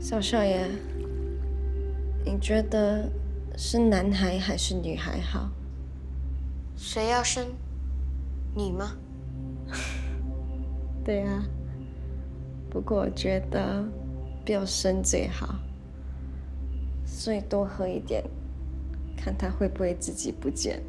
小少爷，你觉得是男孩还是女孩好？谁要生？你吗？对啊，不过我觉得不要生最好，所以多喝一点，看他会不会自己不见。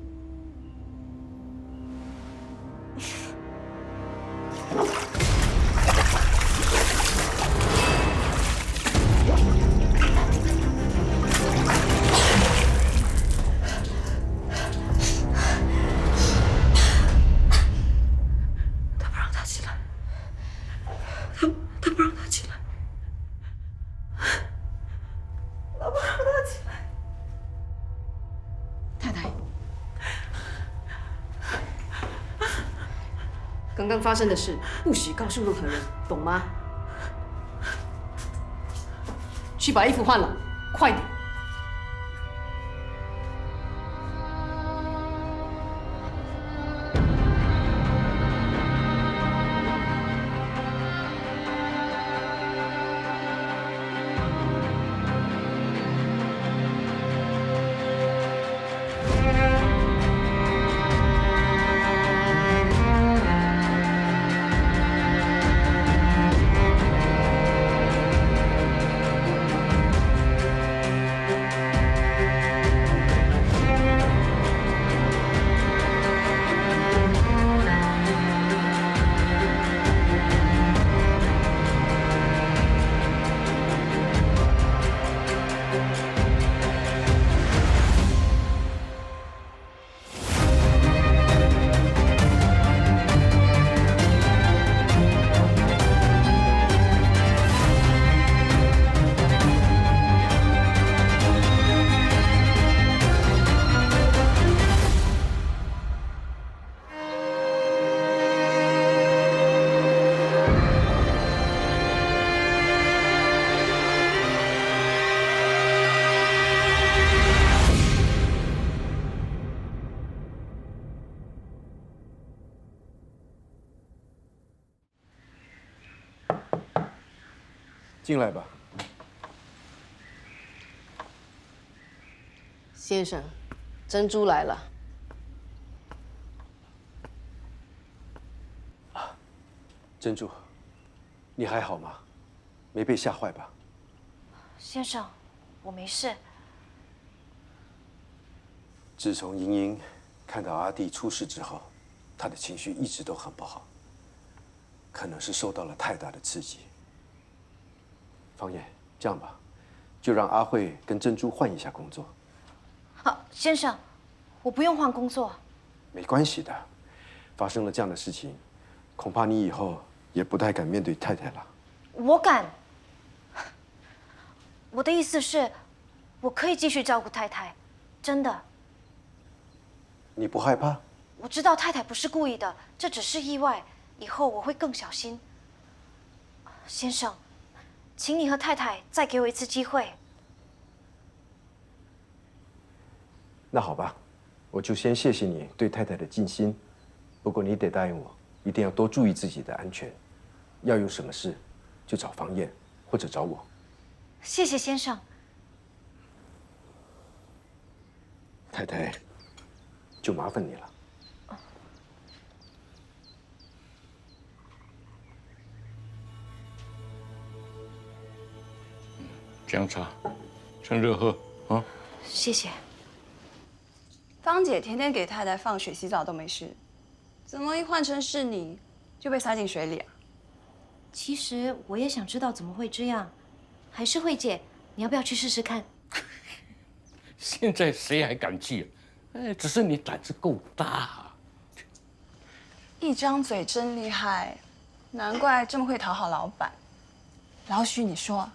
刚刚发生的事不许告诉任何人，懂吗？去把衣服换了，快点！进来吧。先生，珍珠来了。珍珠，你还好吗？没被吓坏吧？先生，我没事。自从莹莹看到阿弟出事之后，她的情绪一直都很不好，可能是受到了太大的刺激。方燕，这样吧，就让阿慧跟珍珠换一下工作。好，先生，我不用换工作。没关系的，发生了这样的事情，恐怕你以后也不太敢面对太太了。我敢。我的意思是，我可以继续照顾太太，真的。你不害怕？我知道太太不是故意的，这只是意外，以后我会更小心。先生，请你和太太再给我一次机会。那好吧，我就先谢谢你对太太的尽心。不过你得答应我，一定要多注意自己的安全。要有什么事，就找方燕或者找我。谢谢先生。太太，就麻烦你了。姜茶，趁热喝啊！谢谢。芳姐天天给太太放水洗澡都没事，怎么一换成是你，就被塞进水里啊？其实我也想知道怎么会这样，还是慧姐，你要不要去试试看？现在谁还敢去？哎，只是你胆子够大。一张嘴真厉害，难怪这么会讨好老板。老许，你说，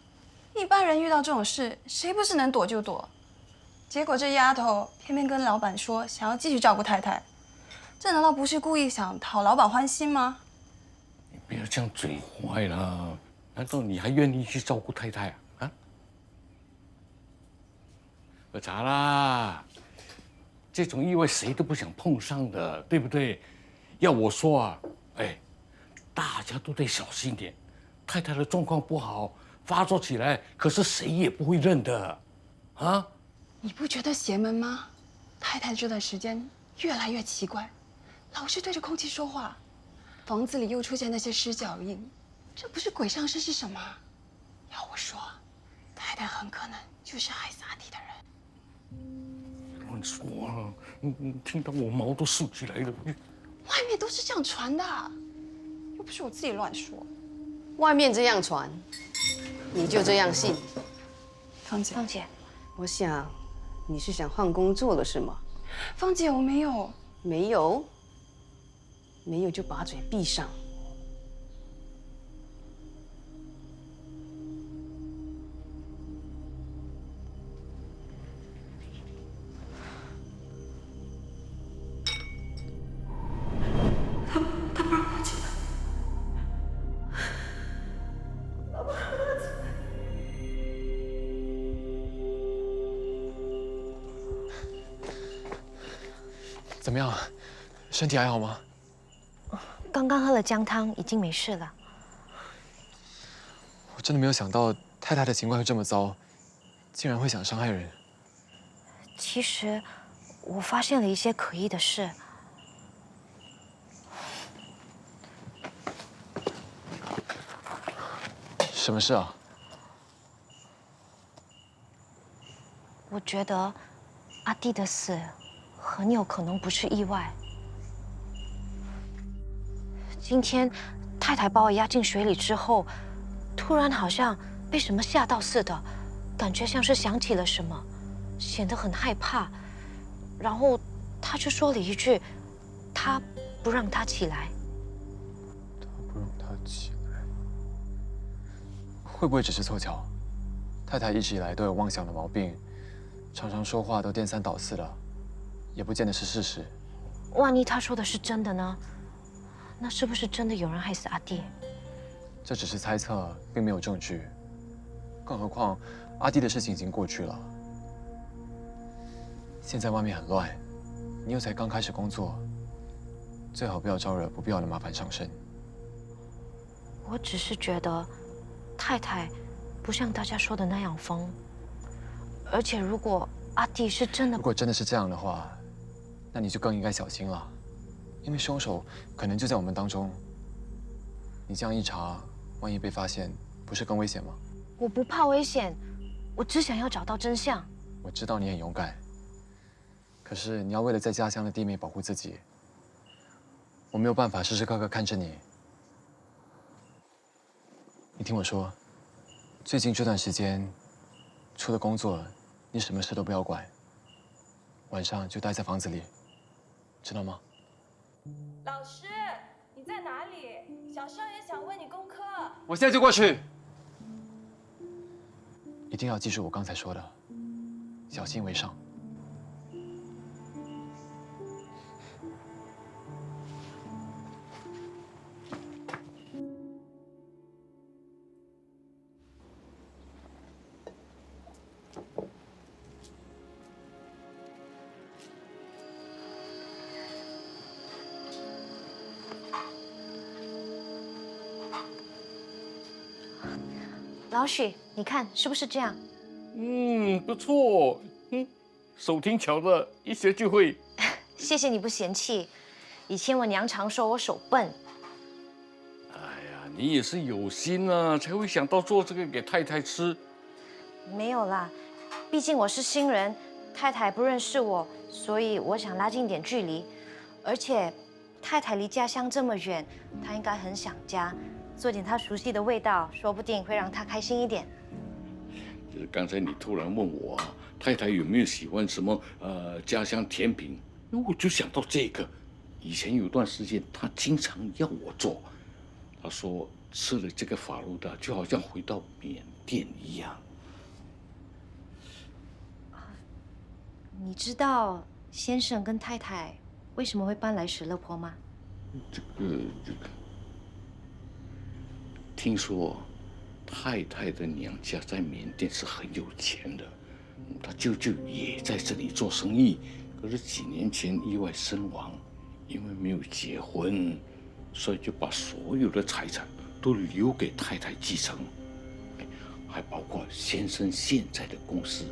一般人遇到这种事，谁不是能躲就躲？结果这丫头偏偏跟老板说想要继续照顾太太，这难道不是故意想讨老板欢心吗？你不要这样嘴坏了，难道你还愿意去照顾太太啊？啊？喝茶啦！这种意外谁都不想碰上的，对不对？要我说啊，哎，大家都得小心点。太太的状况不好，发作起来，可是谁也不会认的，啊？你不觉得邪门吗？太太这段时间越来越奇怪，老是对着空气说话，房子里又出现那些尸脚印，这不是鬼上身是什么？要我说，太太很可能就是害死阿弟的人。乱说啊！听到我毛都竖起来了。外面都是这样传的，又不是我自己乱说。外面这样传，你就这样信？芳姐，芳姐，我想你是想换工作了是吗？芳姐，我没有。没有，没有就把嘴闭上。怎么样？身体还好吗？刚刚喝了姜汤，已经没事了。我真的没有想到太太的情况会这么糟，竟然会想伤害人。其实，我发现了一些可疑的事。什么事啊？我觉得阿弟的死很有可能不是意外。今天太太把我压进水里之后，突然好像被什么吓到似的，感觉像是想起了什么，显得很害怕。然后他就说了一句：“他不让他起来。”他不让他起来，会不会只是凑巧？太太一直以来都有妄想的毛病，常常说话都颠三倒四的，也不见得是事实。万一他说的是真的呢？那是不是真的有人害死阿弟？这只是猜测，并没有证据。更何况，阿弟的事情已经过去了。现在外面很乱，你又才刚开始工作，最好不要招惹不必要的麻烦上身。我只是觉得，太太不像大家说的那样疯。而且，如果阿弟是真的，如果真的是这样的话，那你就更应该小心了，因为凶手可能就在我们当中。你这样一查，万一被发现，不是更危险吗？我不怕危险，我只想要找到真相。我知道你很勇敢，可是你要为了在家乡的地面保护自己，我没有办法时时刻刻看着你。你听我说，最近这段时间，除了工作，你什么事都不要管，晚上就待在房子里，知道吗？老师，你在哪里？小少爷想问你功课。我现在就过去。一定要记住我刚才说的，小心为上。老许，你看是不是这样？不错，手挺巧的，一学就会。谢谢你不嫌弃。以前我娘常说我手笨。哎呀，你也是有心啊，才会想到做这个给太太吃。没有啦，毕竟我是新人，太太不认识我，所以我想拉近点距离。而且太太离家乡这么远，她应该很想家，做点她熟悉的味道，说不定会让她开心一点。就是刚才你突然问我啊，太太有没有喜欢什么家乡甜品，我就想到这个。以前有段时间，她经常要我做，她说吃了这个法鲁达就好像回到缅甸一样。你知道先生跟太太为什么会搬来石勒坡吗？这个，听说太太的娘家在缅甸是很有钱的，她舅舅也在这里做生意，可是几年前意外身亡，因为没有结婚，所以就把所有的财产都留给太太继承。还包括先生现在的公司。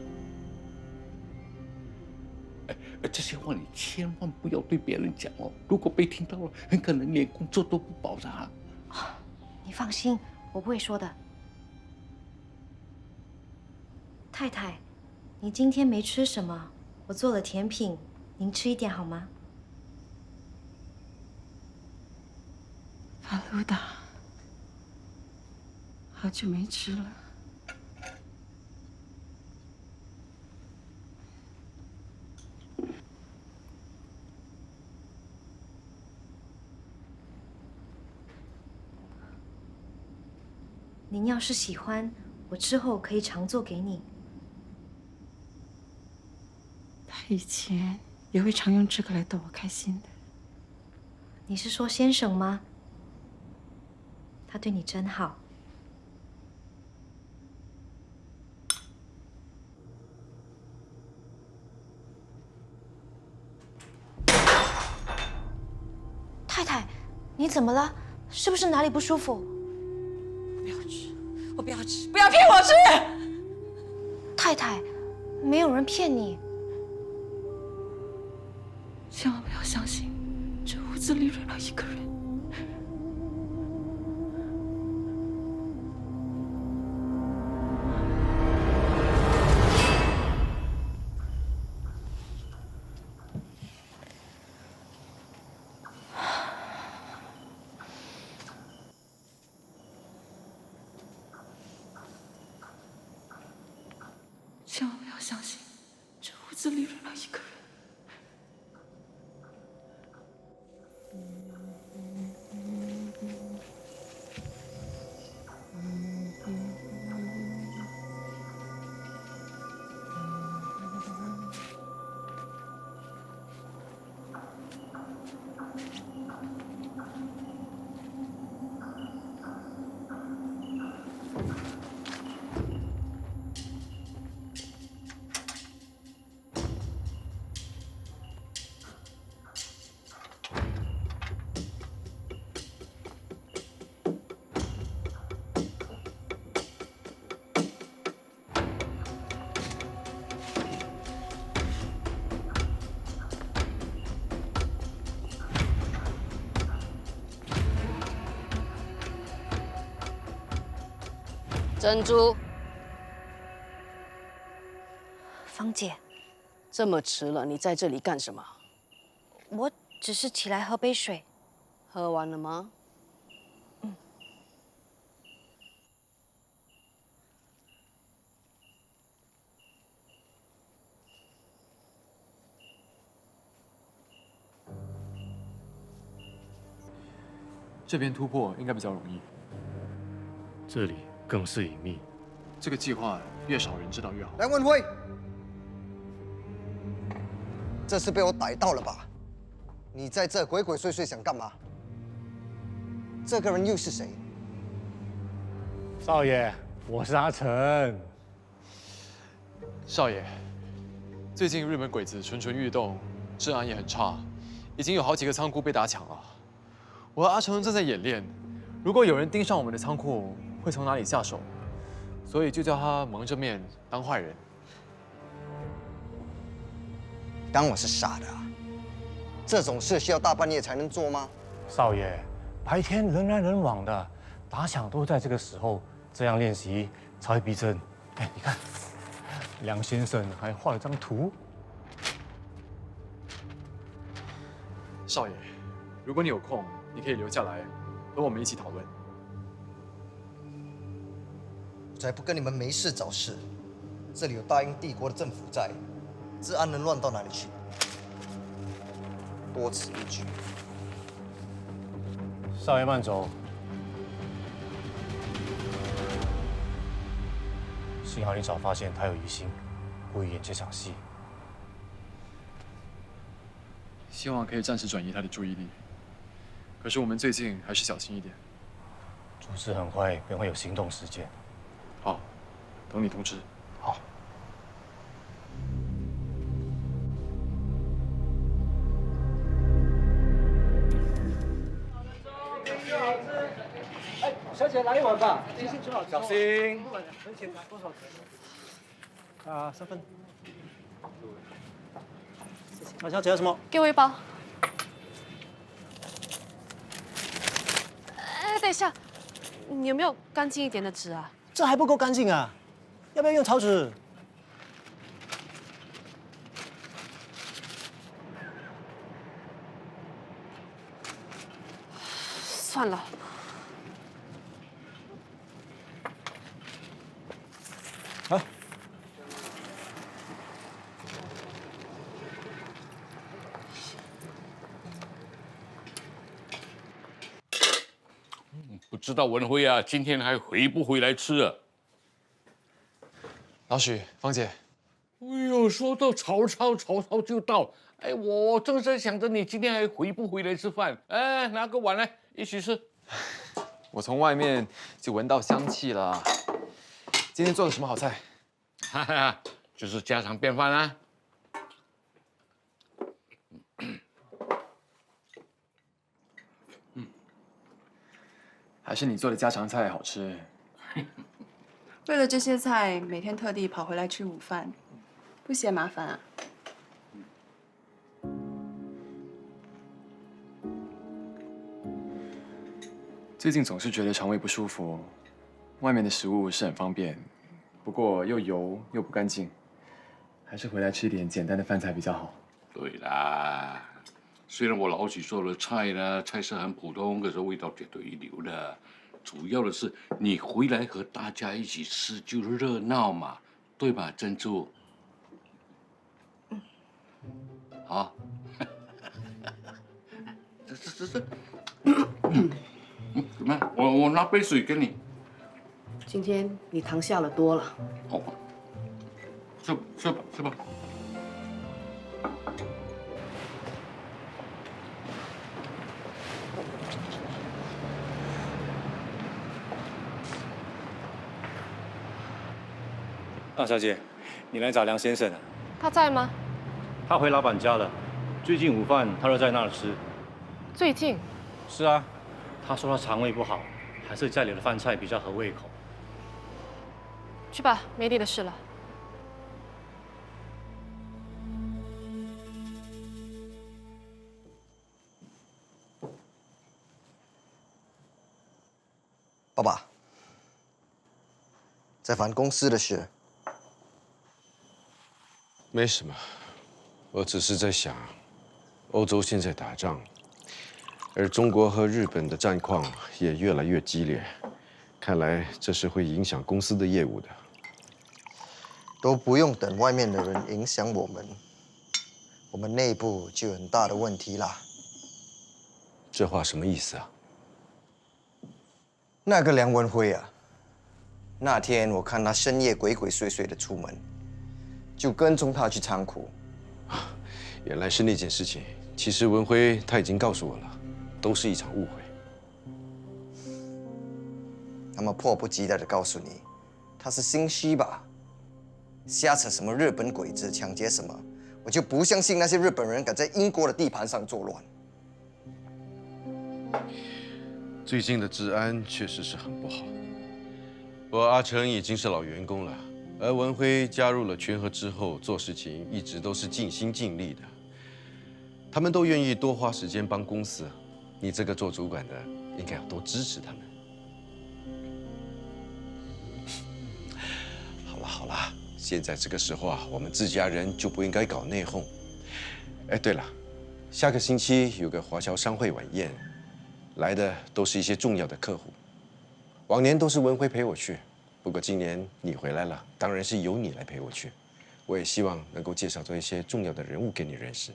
这些话你千万不要对别人讲哦，如果被听到了，很可能连工作都不保的啊。你放心，我不会说的。太太，你今天没吃什么，我做了甜品，您吃一点好吗？法鲁达，好久没吃了。您要是喜欢，我之后可以常做给你。他以前也会常用这个来逗我开心的。你是说先生吗？他对你真好。太太，你怎么了？是不是哪里不舒服？不要吃，我不要吃，不要骗我吃！太太，没有人骗你。千万不要相信，这屋子里轮了一个人。千万不要相信，这屋子里轮了一个人。珍珠，芳姐，这么迟了，你在这里干什么？我只是起来喝杯水。喝完了吗？这边突破应该比较容易。这里更是隐秘。这个计划越少人知道越好。梁文辉，这次被我逮到了吧？你在这鬼鬼祟祟想干嘛？这个人又是谁？少爷，我是阿成。少爷，最近日本鬼子蠢蠢欲动，治安也很差，已经有好几个仓库被打抢了。我和阿成正在演练，如果有人盯上我们的仓库，会从哪里下手？所以就叫他蒙着面当坏人。当我是傻的啊？这种事需要大半夜才能做吗？少爷，白天人来人往的，打抢都在这个时候，这样练习才会逼真。哎，你看，梁先生还画了张图。少爷，如果你有空，你可以留下来和我们一起讨论。我才不跟你们没事找事。这里有大英帝国的政府在，治安能乱到哪里去？多此一举。少爷慢走。幸好你早发现他有疑心，故意演这场戏。希望可以暂时转移他的注意力。可是我们最近还是小心一点。出事很快便会有行动时间。好，等你通知。好。哎，小姐来一碗吧，精心煮好。小心。很简单，多少钱？3份。马小姐要什么？给我一包。哎，等一下，你有没有干净一点的纸啊？这还不够干净啊，要不要用草纸？算了。啊。不知道文辉啊，今天还回不回来吃啊？老许，芳姐，哎呦，说到曹操，曹操就到。哎，我正在想着你今天还回不回来吃饭。哎，拿个碗来，一起吃。我从外面就闻到香气了。今天做的什么好菜？哈哈，就是家常便饭啊。还是你做的家常菜好吃。为了这些菜，每天特地跑回来吃午饭，不嫌麻烦啊？最近总是觉得肠胃不舒服，外面的食物是很方便，不过又油又不干净，还是回来吃一点简单的饭菜比较好。对啦，虽然我老许做的菜呢，菜色很普通，可是味道绝对一流的。主要的是你回来和大家一起吃就热闹嘛，对吧，珍珠？好，这，怎么样？我拿杯水给你。今天你糖下了多了。好，吃吧。大小姐，你来找梁先生啊？他在吗？他回老板家了。最近午饭他都在那儿吃。最近？是啊，他说他肠胃不好，还是家里的饭菜比较合胃口。去吧，没你的事了。爸爸，在烦公司的事。没什么，我只是在想，欧洲现在打仗，而中国和日本的战况也越来越激烈，看来这是会影响公司的业务的。都不用等外面的人影响我们，我们内部就有很大的问题啦。这话什么意思啊？那个梁文辉啊，那天我看他深夜鬼鬼祟祟的出门，就跟踪他去仓库。原来是那件事情。其实文辉他已经告诉我了，都是一场误会。他们迫不及待的告诉你，他是心虚吧？瞎扯什么日本鬼子抢劫什么，我就不相信那些日本人敢在英国的地盘上作乱。最近的治安确实是很不好。不过阿成已经是老员工了，而文辉加入了全和之后，做事情一直都是尽心尽力的。他们都愿意多花时间帮公司，你这个做主管的应该要多支持他们。好了，现在这个时候啊，我们自家人就不应该搞内讧。哎，对了，下个星期有个华侨商会晚宴，来的都是一些重要的客户。往年都是文辉陪我去，不过今年你回来了，当然是由你来陪我去。我也希望能够介绍这一些重要的人物给你认识。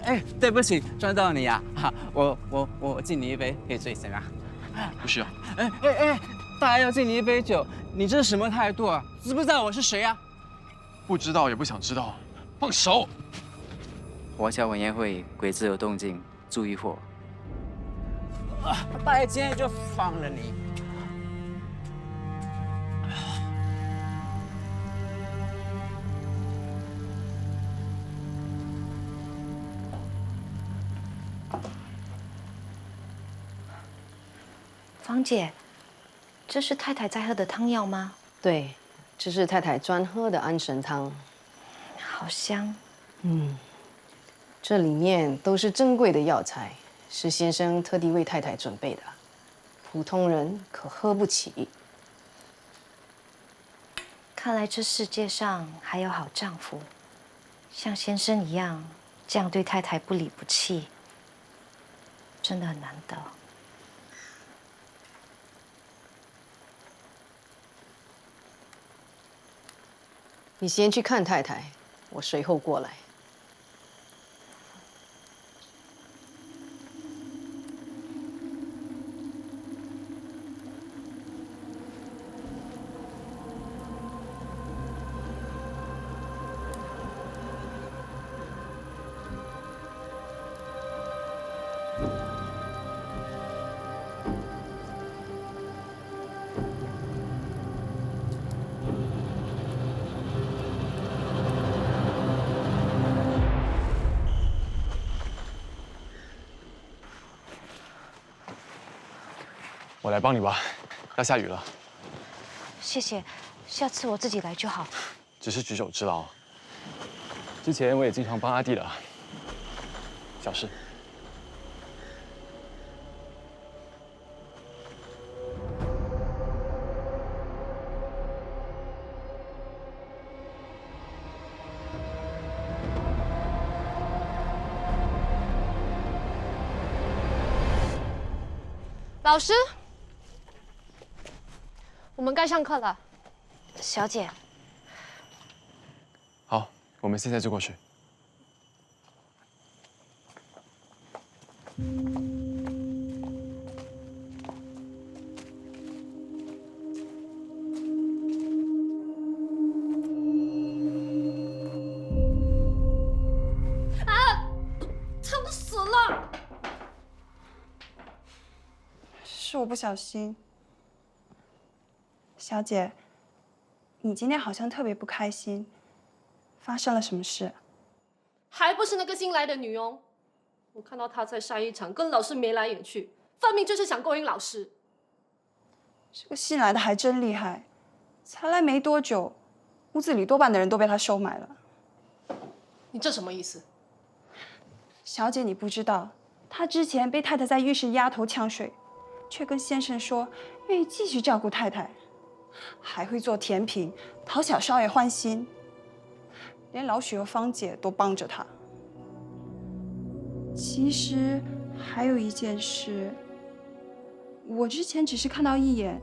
哎，对不起，撞到你呀！哈，我敬你一杯，可以醉醒啊？不需要。哎，大家要敬你一杯酒，你这是什么态度啊？知不知道我是谁啊？不知道也不想知道，放手！我小晚宴会，鬼子有动静，注意货。大爷今天就放了你。芳姐，这是太太在喝的汤药吗？对，这是太太专喝的安神汤，好香。这里面都是珍贵的药材，是先生特地为太太准备的，普通人可喝不起。看来这世界上还有好丈夫，像先生一样这样对太太不离不弃，真的很难得。你先去看太太，我随后过来。我来帮你吧，要下雨了。谢谢，下次我自己来就好。只是举手之劳。之前我也经常帮阿弟的，小事。老师，我们该上课了。小姐，好，我们现在就过去。烫死了！是我不小心。小姐，你今天好像特别不开心，发生了什么事？还不是那个新来的女佣，我看到她在晒衣场跟老师眉来眼去，分明就是想勾引老师。这个新来的还真厉害，才来没多久，屋子里多半的人都被他收买了。你这什么意思？小姐，你不知道，他之前被太太在浴室压头呛水，却跟先生说愿意继续照顾太太，还会做甜品讨小少爷欢心，连老许和芳姐都帮着他。其实还有一件事，我之前只是看到一眼，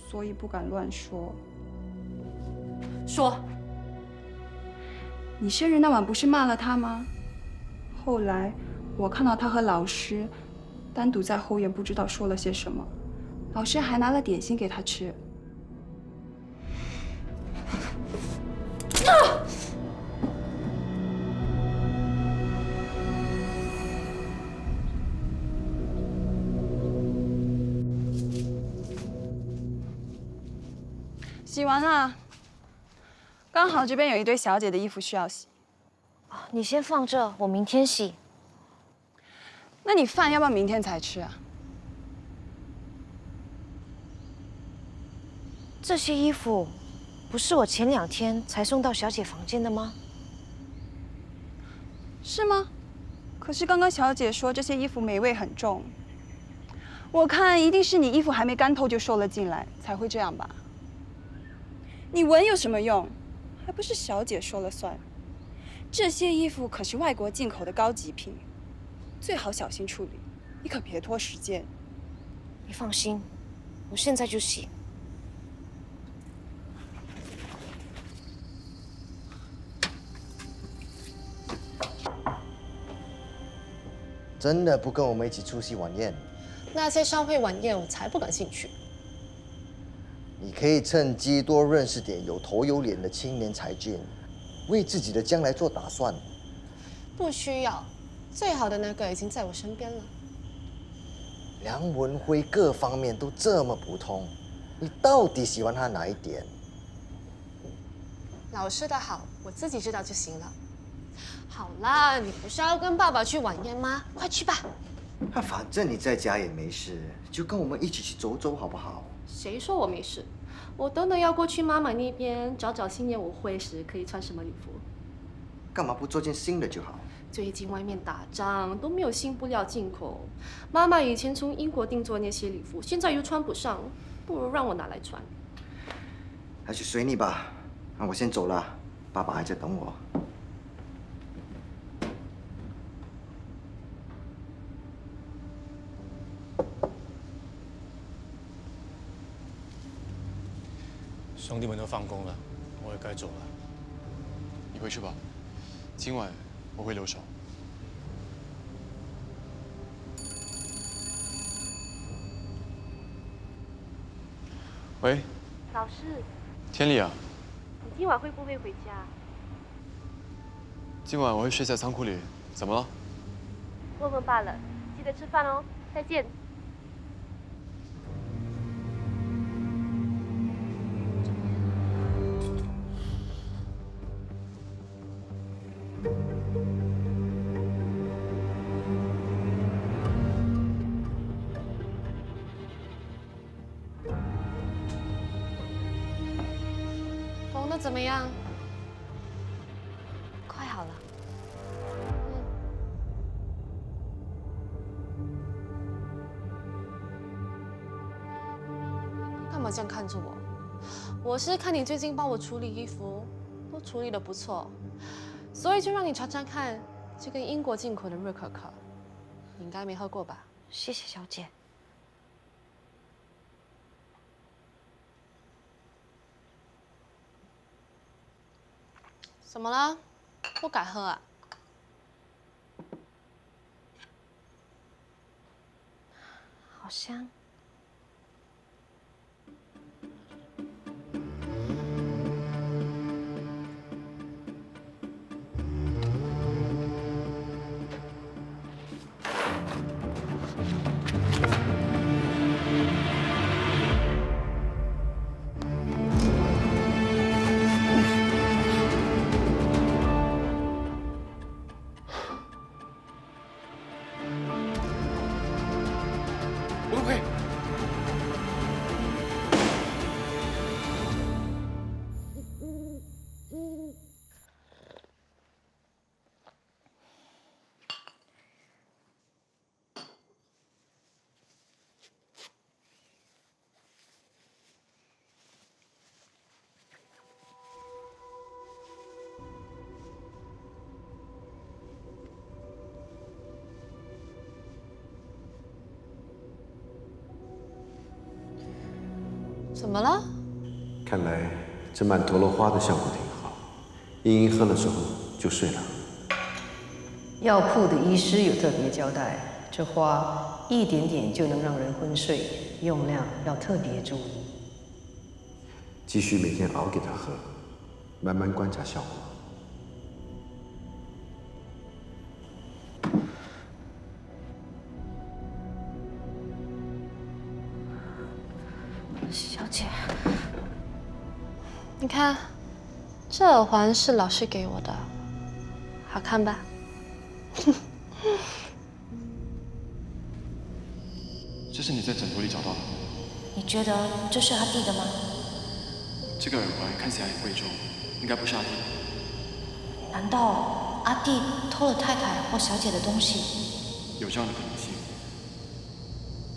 所以不敢乱说。说，你生日那晚不是骂了他吗？后来我看到他和老师单独在后院，不知道说了些什么，老师还拿了点心给他吃。洗完了，刚好这边有一堆小姐的衣服需要洗。你先放这，我明天洗。那你饭要不要明天才吃啊？这些衣服不是我前2天才送到小姐房间的吗？是吗？可是刚刚小姐说这些衣服霉味很重，我看一定是你衣服还没干透就收了进来，才会这样吧？你闻有什么用？还不是小姐说了算。这些衣服可是外国进口的高级品，最好小心处理，你可别拖时间。你放心，我现在就洗。真的不跟我们一起出席晚宴？那些商会晚宴我才不感兴趣。你可以趁机多认识点有头有脸的青年才俊，为自己的将来做打算。不需要，最好的那个已经在我身边了。梁文辉各方面都这么普通，你到底喜欢他哪一点？老师的好，我自己知道就行了。好啦，你不是要跟爸爸去晚宴吗？快去吧。反正你在家也没事，就跟我们一起去走走好不好？谁说我没事？我等等要过去妈妈那边找找新年舞会时可以穿什么礼服。干嘛不做件新的就好？最近外面打仗，都没有新布料进口。妈妈以前从英国订做那些礼服，现在又穿不上，不如让我拿来穿。还是随你吧。那我先走了，爸爸还在等我。兄弟们都放工了，我也该走了。你回去吧，今晚我会留守。喂，老师，天丽啊，你今晚会不会回家？今晚我会睡在仓库里，怎么了？问问罢了，记得吃饭哦，再见。缝的怎么样？快好了。干嘛这样看着我？我是看你最近帮我处理衣服，都处理得不错，所以就让你尝尝看这个英国进口的热可可，你应该没喝过吧？谢谢小姐。怎么了？不敢喝啊？好香。文辉，怎么了？看来这曼陀罗花的效果挺好，茵茵喝了之后就睡了。药铺的医师有特别交代，这花一点点就能让人昏睡，用量要特别注意。继续每天熬给他喝，慢慢观察效果。小姐，你看，这耳环是老师给我的，好看吧？这是你在枕头里找到的？你觉得这是阿弟的吗？这个耳环看起来很贵重，应该不是阿弟。难道阿弟偷了太太或小姐的东西？有这样的可能性。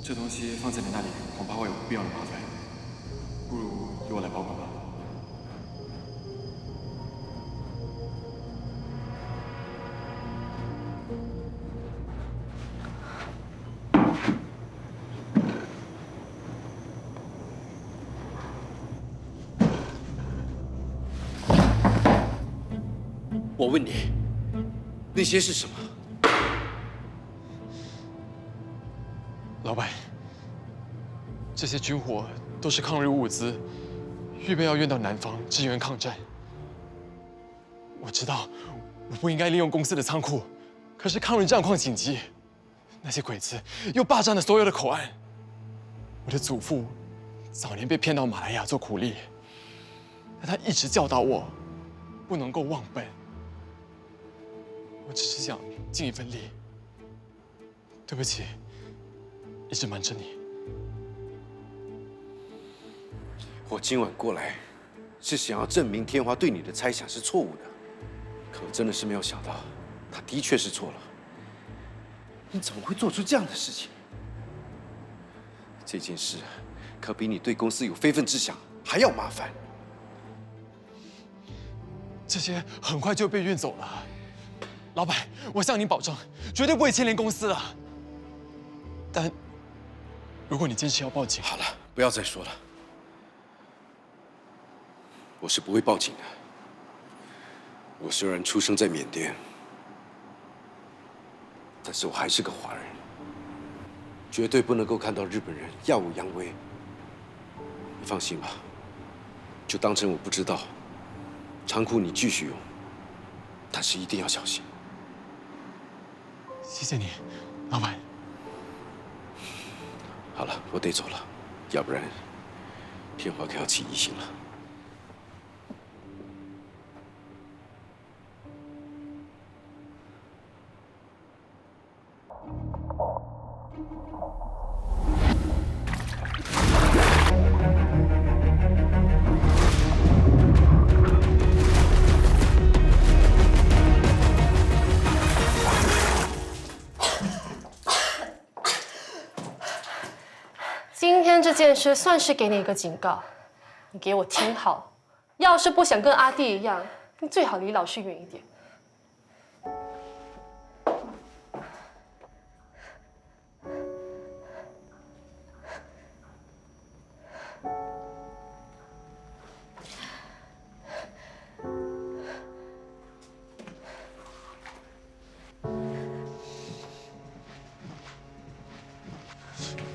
这东西放在你那里，恐怕会有不必要的麻烦。不如由我来保管吧。我问你，那些是什么？老板，这些军火都是抗日物资，预备要运到南方支援抗战。我知道我不应该利用公司的仓库，可是抗日战况紧急，那些鬼子又霸占了所有的口岸。我的祖父早年被骗到马来亚做苦力，但他一直教导我不能够忘本。我只是想尽一份力。对不起，一直瞒着你。我今晚过来，是想要证明天华对你的猜想是错误的，可我真的是没有想到，他的确是错了。你怎么会做出这样的事情？这件事可比你对公司有非分之想还要麻烦。这些很快就被运走了，老板，我向您保证，绝对不会牵连公司的。但如果你坚持要报警，好了，不要再说了。我是不会报警的。我虽然出生在缅甸，但是我还是个华人，绝对不能够看到日本人耀武扬威。你放心吧，就当成我不知道。仓库你继续用，但是一定要小心。谢谢你，老板。好了，我得走了，要不然天华可要起疑心了。今天这件事算是给你一个警告，你给我听好，要是不想跟阿弟一样，你最好离老师远一点。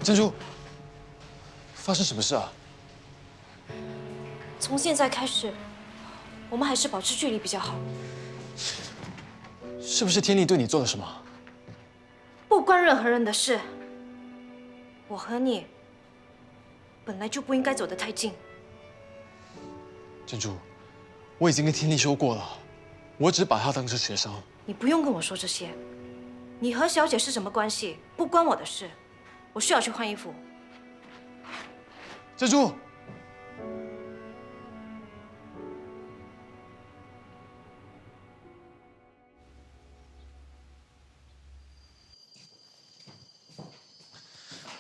珍珠，发生什么事啊？从现在开始，我们还是保持距离比较好。是不是天力对你做了什么？不关任何人的事。我和你本来就不应该走得太近。珍珠，我已经跟天力说过了，我只把他当成学生。你不用跟我说这些。你和小姐是什么关系，不关我的事。我需要去换衣服。珍珠，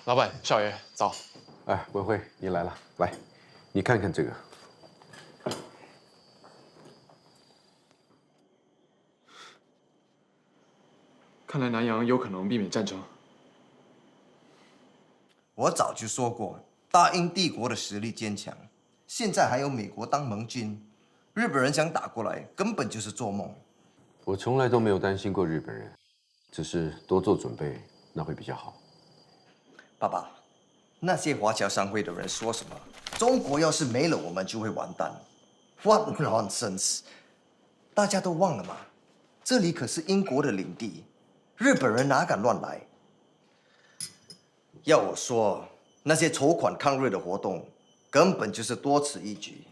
老板，少爷，早。哎，文慧，你来了，来，你看看这个。看来南洋有可能避免战争。我早就说过，大英帝国的实力坚强，现在还有美国当盟军，日本人想打过来根本就是做梦。我从来都没有担心过日本人，只是多做准备，那会比较好。爸爸，那些华侨商会的人说什么？中国要是没了，我们就会完蛋。What nonsense！ 大家都忘了吗？这里可是英国的领地，日本人哪敢乱来？要我说，那些筹款抗日的活动，根本就是多此一举。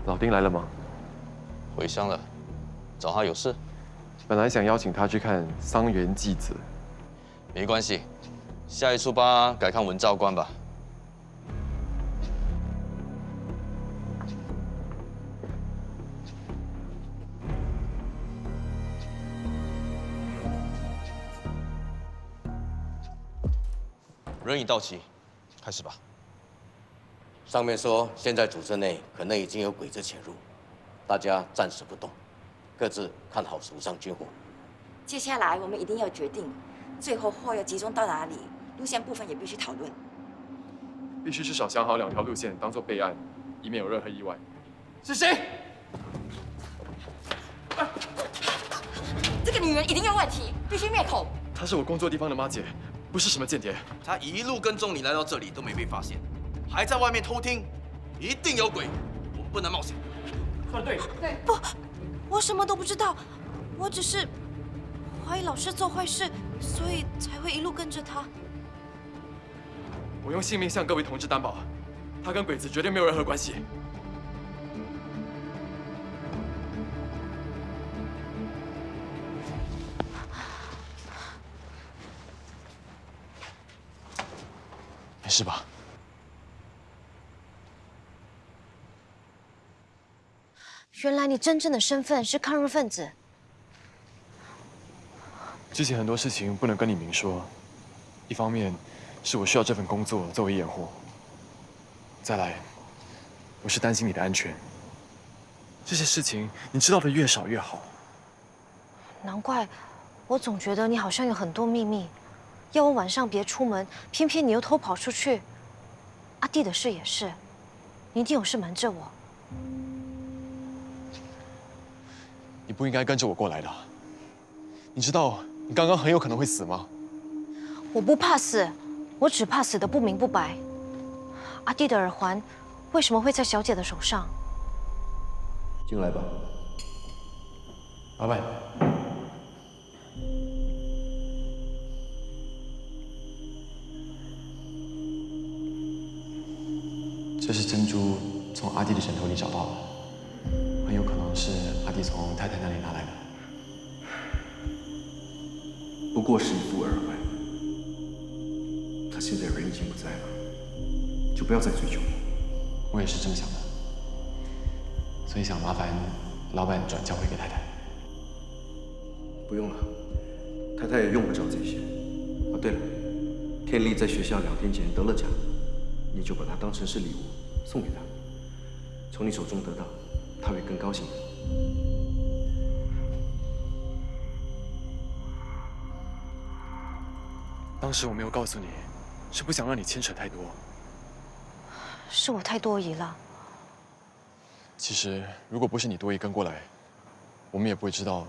老丁来了吗？回乡了，找他有事。本来想邀请他去看《桑园祭子》，没关系，下一出吧，改看文照官吧。人已到齐，开始吧。上面说，现在组织内可能已经有鬼子潜入，大家暂时不动，各自看好手上军火。接下来我们一定要决定，最后货要集中到哪里，路线部分也必须讨论。必须至少想好2条路线当做备案，以免有任何意外。是谁？这个女人一定有问题，必须灭口。她是我工作地方的妈姐，不是什么间谍。他一路跟踪你来到这里都没被发现，还在外面偷听，一定有鬼，我们不能冒险。说得对。对。不，我什么都不知道，我只是怀疑老师做坏事，所以才会一路跟着他。我用性命向各位同志担保，他跟鬼子绝对没有任何关系。没事吧？原来你真正的身份是抗日分子。之前很多事情不能跟你明说，一方面是我需要这份工作作为掩护，再来，我是担心你的安全。这些事情你知道的越少越好。难怪，我总觉得你好像有很多秘密，要我晚上别出门，偏偏你又偷跑出去。阿弟的事也是，你一定有事瞒着我。你不应该跟着我过来的。你知道你刚刚很有可能会死吗？我不怕死，我只怕死得不明不白。阿弟的耳环为什么会在小姐的手上？进来吧，老板。这是珍珠，从阿弟的枕头里找到的，很有可能是阿弟从太太那里拿来的。不过是一副耳环，他现在人已经不在了，就不要再追究了。我也是这么想的，所以想麻烦老板转交回给太太。不用了，太太也用不着这些。哦，对了，天丽在学校2天前得了奖，你就把它当成是礼物送给她，从你手中得到，她会更高兴的。当时我没有告诉你，是不想让你牵扯太多。是我太多疑了。其实，如果不是你多疑跟过来，我们也不会知道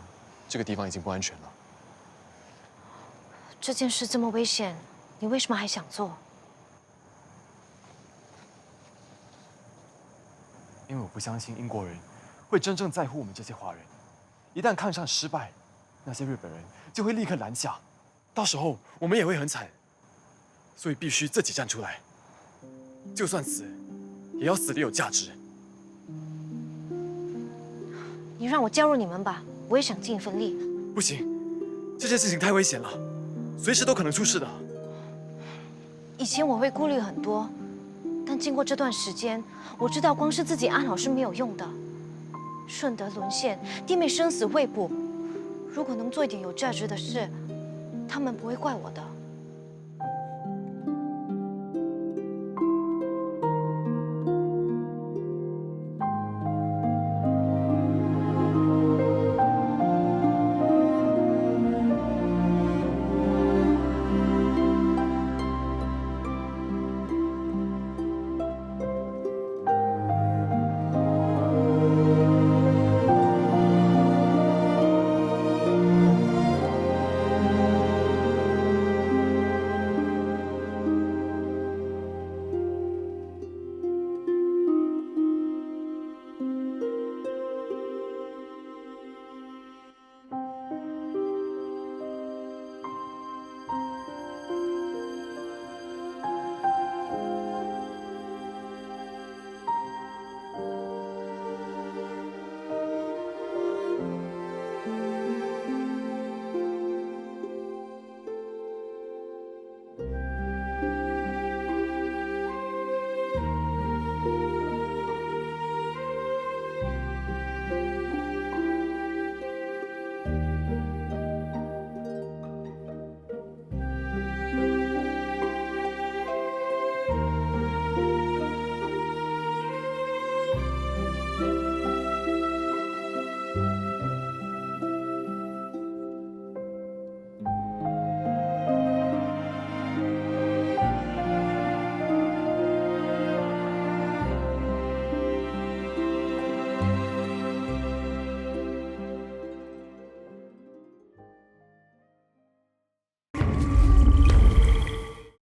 这个地方已经不安全了。这件事这么危险，你为什么还想做？因为我不相信英国人会真正在乎我们这些华人。一旦抗战失败，那些日本人就会立刻南下，到时候我们也会很惨。所以必须自己站出来，就算死，也要死得有价值。你让我加入你们吧，我也想尽一份力。不行，这件事情太危险了，随时都可能出事的。以前我会顾虑很多，但经过这段时间，我知道光是自己安好是没有用的。顺德沦陷，弟妹生死未卜，如果能做一点有价值的事，他们不会怪我的。